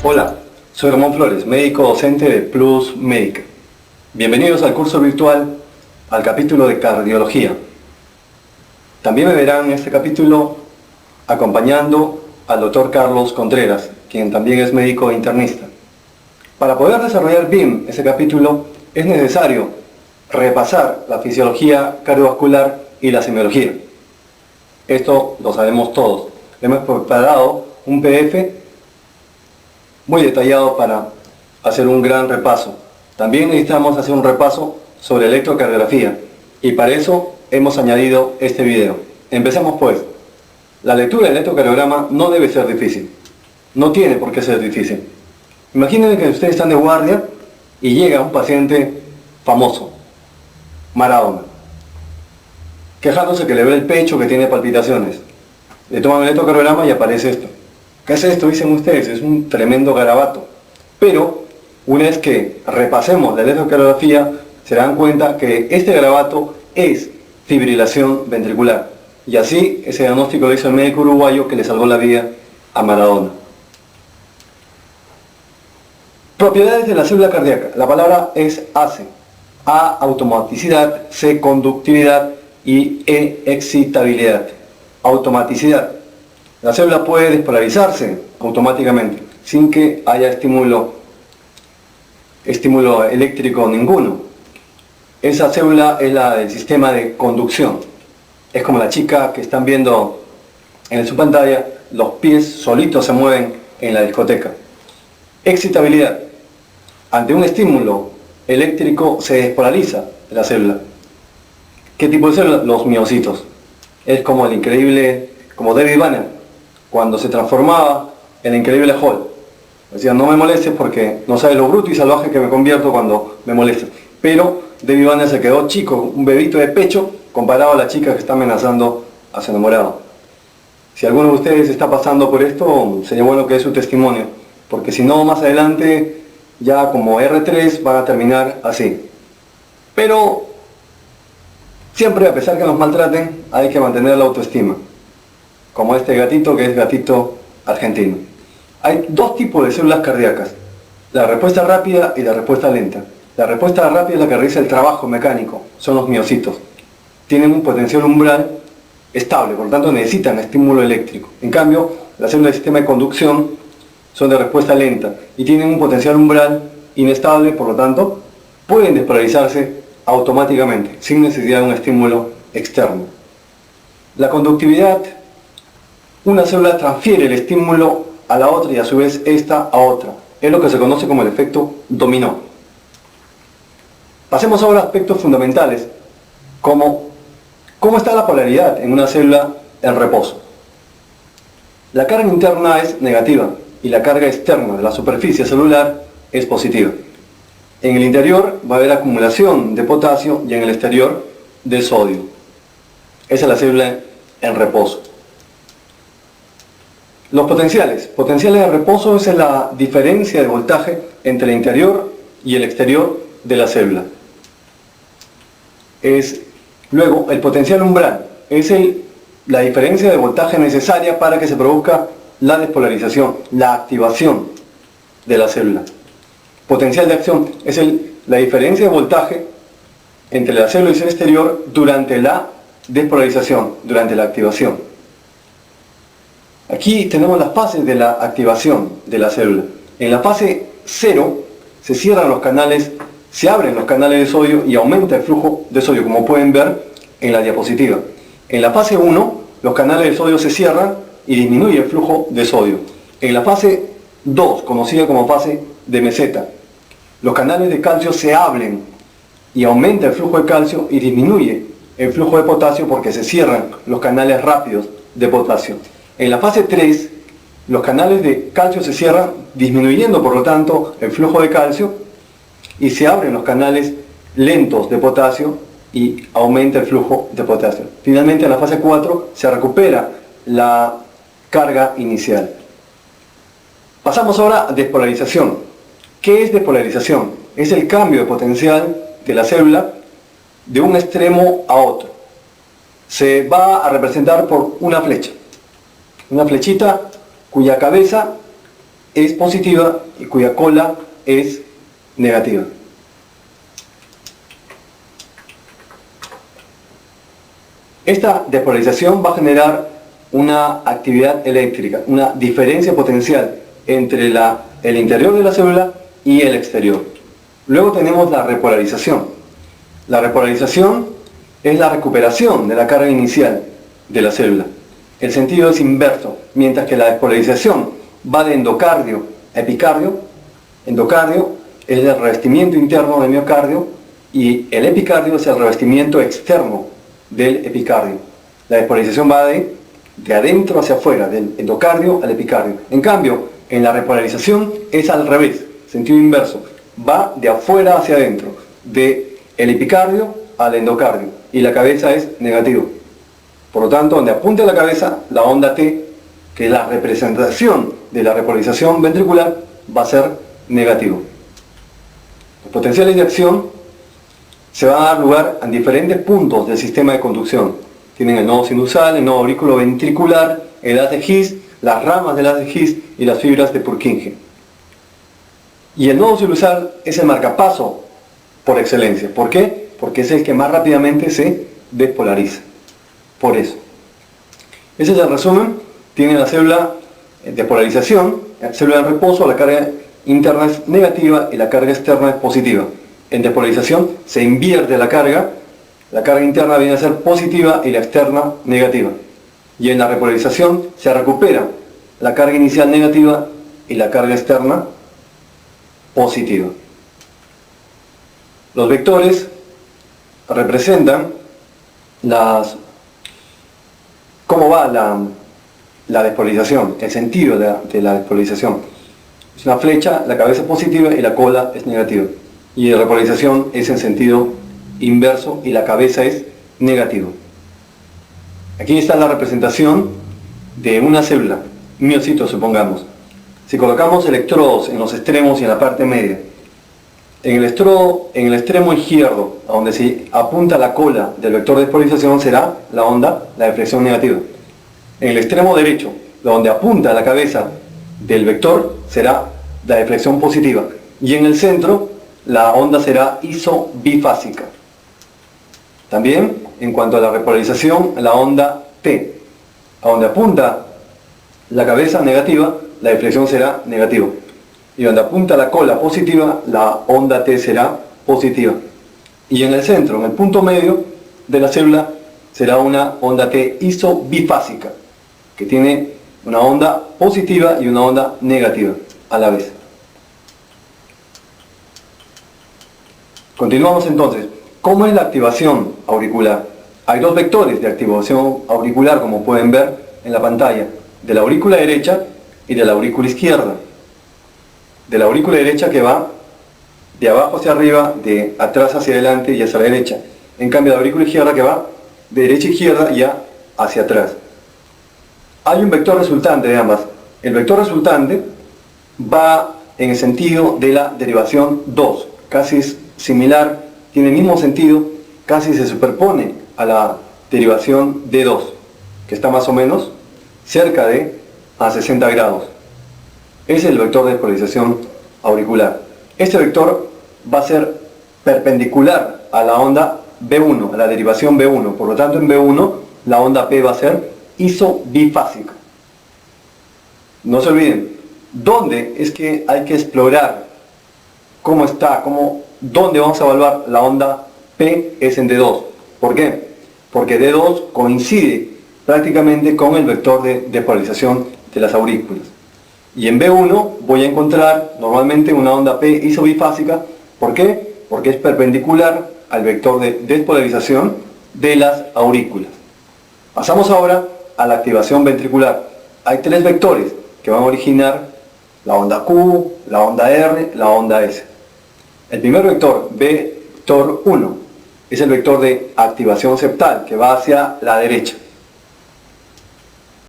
Hola, soy Ramón Flores, médico docente de Plus Médica. Bienvenidos al curso virtual, al capítulo de cardiología. También me verán en este capítulo acompañando al doctor Carlos Contreras, quien también es médico internista. Para poder desarrollar bien ese capítulo es necesario repasar la fisiología cardiovascular y la semiología. Esto lo sabemos todos. Hemos preparado un PDF muy detallado para hacer un gran repaso. También necesitamos hacer un repaso sobre electrocardiografía y para eso hemos añadido este video. Empecemos pues. La lectura del electrocardiograma no debe ser difícil. No tiene por qué ser difícil. Imaginen que ustedes están de guardia y llega un paciente famoso, Maradona, quejándose que le ve el pecho, que tiene palpitaciones. Le toman el electrocardiograma y aparece esto. ¿Qué es esto? Dicen ustedes, es un tremendo garabato. Pero, una vez que repasemos la electrocardiografía, se dan cuenta que este garabato es fibrilación ventricular. Y así, ese diagnóstico lo hizo el médico uruguayo que le salvó la vida a Maradona. Propiedades de la célula cardíaca. La palabra es ACE. A, automaticidad, C, conductividad y E, excitabilidad. Automaticidad. La célula puede despolarizarse automáticamente, sin que haya estímulo eléctrico ninguno. Esa célula es la del sistema de conducción. Es como la chica que están viendo en su pantalla, los pies solitos se mueven en la discoteca. Excitabilidad. Ante un estímulo eléctrico se despolariza la célula. ¿Qué tipo de célula? Los miocitos. Es como el increíble, como David Banner, cuando se transformaba en el increíble Hulk. Decía, no me molestes porque no sabes lo bruto y salvaje que me convierto cuando me molestes. Pero David Banner se quedó chico, un bebito de pecho, comparado a la chica que está amenazando a su enamorado. Si alguno de ustedes está pasando por esto, sería bueno que dé su testimonio, porque si no, más adelante, ya como R3 van a terminar así. Pero siempre, a pesar que nos maltraten, hay que mantener la autoestima. Como este gatito que es gatito argentino. Hay dos tipos de células cardíacas, la respuesta rápida y la respuesta lenta. La respuesta rápida es la que realiza el trabajo mecánico, son los miocitos. Tienen un potencial umbral estable, por lo tanto necesitan estímulo eléctrico. En cambio, las células del sistema de conducción son de respuesta lenta y tienen un potencial umbral inestable, por lo tanto pueden despolarizarse automáticamente, sin necesidad de un estímulo externo. La conductividad. Una célula transfiere el estímulo a la otra y a su vez esta a otra. Es lo que se conoce como el efecto dominó. Pasemos ahora a aspectos fundamentales, como cómo está la polaridad en una célula en reposo. La carga interna es negativa y la carga externa de la superficie celular es positiva. En el interior va a haber acumulación de potasio y en el exterior de sodio. Esa es la célula en reposo. Los potenciales. Potenciales de reposo es la diferencia de voltaje entre el interior y el exterior de la célula. Luego, el potencial umbral es la diferencia de voltaje necesaria para que se produzca la despolarización, la activación de la célula. Potencial de acción es la diferencia de voltaje entre la célula y su exterior durante la despolarización, durante la activación. Aquí tenemos las fases de la activación de la célula. En la fase 0 se cierran los canales, se abren los canales de sodio y aumenta el flujo de sodio, como pueden ver en la diapositiva. En la fase 1 los canales de sodio se cierran y disminuye el flujo de sodio. En la fase 2, conocida como fase de meseta, los canales de calcio se abren y aumenta el flujo de calcio y disminuye el flujo de potasio porque se cierran los canales rápidos de potasio. En la fase 3, los canales de calcio se cierran, disminuyendo por lo tanto el flujo de calcio, y se abren los canales lentos de potasio y aumenta el flujo de potasio. Finalmente, en la fase 4 se recupera la carga inicial. Pasamos ahora a despolarización. ¿Qué es despolarización? Es el cambio de potencial de la célula de un extremo a otro. Se va a representar por una flecha. Una flechita cuya cabeza es positiva y cuya cola es negativa. Esta despolarización va a generar una actividad eléctrica, una diferencia potencial entre el interior de la célula y el exterior. Luego tenemos la repolarización. La repolarización es la recuperación de la carga inicial de la célula. El sentido es inverso, mientras que la despolarización va de endocardio a epicardio. Endocardio es el revestimiento interno del miocardio y el epicardio es el revestimiento externo del epicardio. La despolarización va de adentro hacia afuera, del endocardio al epicardio. En cambio, en la repolarización es al revés, sentido inverso. Va de afuera hacia adentro, del epicardio al endocardio. Y la cabeza es negativo. Por lo tanto, donde apunta la cabeza, la onda T, que es la representación de la repolarización ventricular, va a ser negativo. Los potenciales de acción se van a dar lugar en diferentes puntos del sistema de conducción. Tienen el nodo sinusal, el nodo auriculoventricular, el haz de His, las ramas del haz de His y las fibras de Purkinje. Y el nodo sinusal es el marcapaso por excelencia. ¿Por qué? Porque es el que más rápidamente se despolariza. Por eso. Ese es el resumen. Tiene la célula de polarización, la célula de reposo, la carga interna es negativa y la carga externa es positiva. En despolarización se invierte la carga interna viene a ser positiva y la externa negativa. Y en la repolarización se recupera la carga inicial negativa y la carga externa positiva. Los vectores representan cómo va la despolarización, el sentido de la despolarización. Es una flecha, la cabeza es positiva y la cola es negativa. Y la repolarización es en sentido inverso y la cabeza es negativa. Aquí está la representación de una célula, miocito supongamos. Si colocamos electrodos en los extremos y en la parte media, en el extremo izquierdo, a donde se apunta la cola del vector de despolarización, será la onda, la deflexión negativa. En el extremo derecho, donde apunta la cabeza del vector, será la deflexión positiva. Y en el centro, la onda será isobifásica. También, en cuanto a la repolarización, la onda T, a donde apunta la cabeza negativa, la deflexión será negativa. Y donde apunta la cola positiva, la onda T será positiva. Y en el centro, en el punto medio de la célula, será una onda T isobifásica, que tiene una onda positiva y una onda negativa a la vez. Continuamos entonces. ¿Cómo es la activación auricular? Hay dos vectores de activación auricular, como pueden ver en la pantalla, de la aurícula derecha y de la aurícula izquierda. De la aurícula derecha que va de abajo hacia arriba, de atrás hacia adelante y hacia la derecha. En cambio, la aurícula izquierda que va de derecha a izquierda y hacia atrás. Hay un vector resultante de ambas. El vector resultante va en el sentido de la derivación 2, casi es similar, tiene el mismo sentido, casi se superpone a la derivación D2, que está más o menos cerca de a 60 grados. Es el vector de despolarización auricular. Este vector va a ser perpendicular a la onda B1, a la derivación B1. Por lo tanto, en B1 la onda P va a ser isobifásica. No se olviden, ¿dónde es que hay que explorar cómo está, dónde vamos a evaluar la onda P? Es en D2. ¿Por qué? Porque D2 coincide prácticamente con el vector de despolarización de las aurículas. Y en B1 voy a encontrar normalmente una onda P isobifásica. ¿Por qué? Porque es perpendicular al vector de despolarización de las aurículas. Pasamos ahora a la activación ventricular. Hay tres vectores que van a originar la onda Q, la onda R, la onda S. El primer vector, vector 1, es el vector de activación septal que va hacia la derecha.